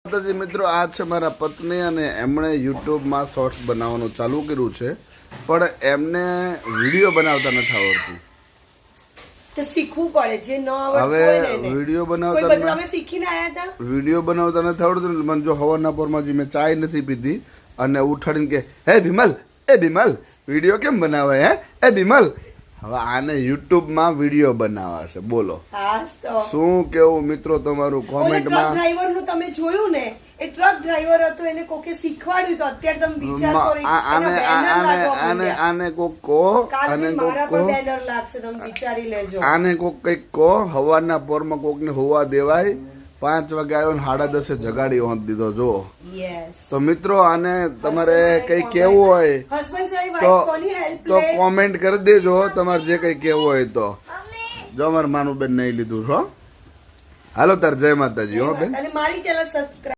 માતાજી મિત્રો, આ છે મારા પત્ની અને એમણે યુટ્યુબમાં શોર્ટ્સ બનાવવાનું ચાલુ કર્યું છે, પણ એમને વિડીયો બનાવતા નથી આવડતું. તો શીખવું પડે, જે ન આવડતું હવે હોય ને એને. વિડીયો કોઈ બનાવતા બધું અમે શીખીને આયા હતા. વિડીયો બનાવતા નથી આવડતું. મને જો હવારના પોરમાં જે મેં ચાય નથી પીધી અને ઉઠાડીને કે હે વિમલ, એ વિમલ વિડીયો કેમ બનાવે હે, એ વિમલ. હવે આને યુટ્યુબમાં વિડીયો બનાવવા છે, બોલો હાસ તો શું કેવું મિત્રો તમારું ટ્રક કોમેન્ટમાં. ડ્રાઈવર નું તમે જોયું ને, એ ટ્રક ડ્રાઈવર હતો, એને કોકે શીખવાડ્યું. તો અત્યારે તમે વિચાર કરો, આને આને આને કોક કહો, આને કોક મારા કહો, પર બેનર લાગશે, તમે વિચારી લેજો. આને કોક કઈક કહો. હવારના પોરમાં કોક ને હોવા દેવાય. 5 વાગે આવ્યો ને 10:30 જગાડી હોંદ દીધો. જો યસ, તો મિત્રો આને તમારે કઈ કેવું હોય હસબન્ડ સાહેબ તો વાઇફ કોની હેલ્પ તો લે. કોમેન્ટ કરી દેજો. તમારે જે કઈ કેવું હોય તો. જો અમારે માનું બેન નહીં લીધું છો. હાલો તાર જય માતાજી હો બેન. અને મારી ચેનલ સબસ્ક્રાઇબ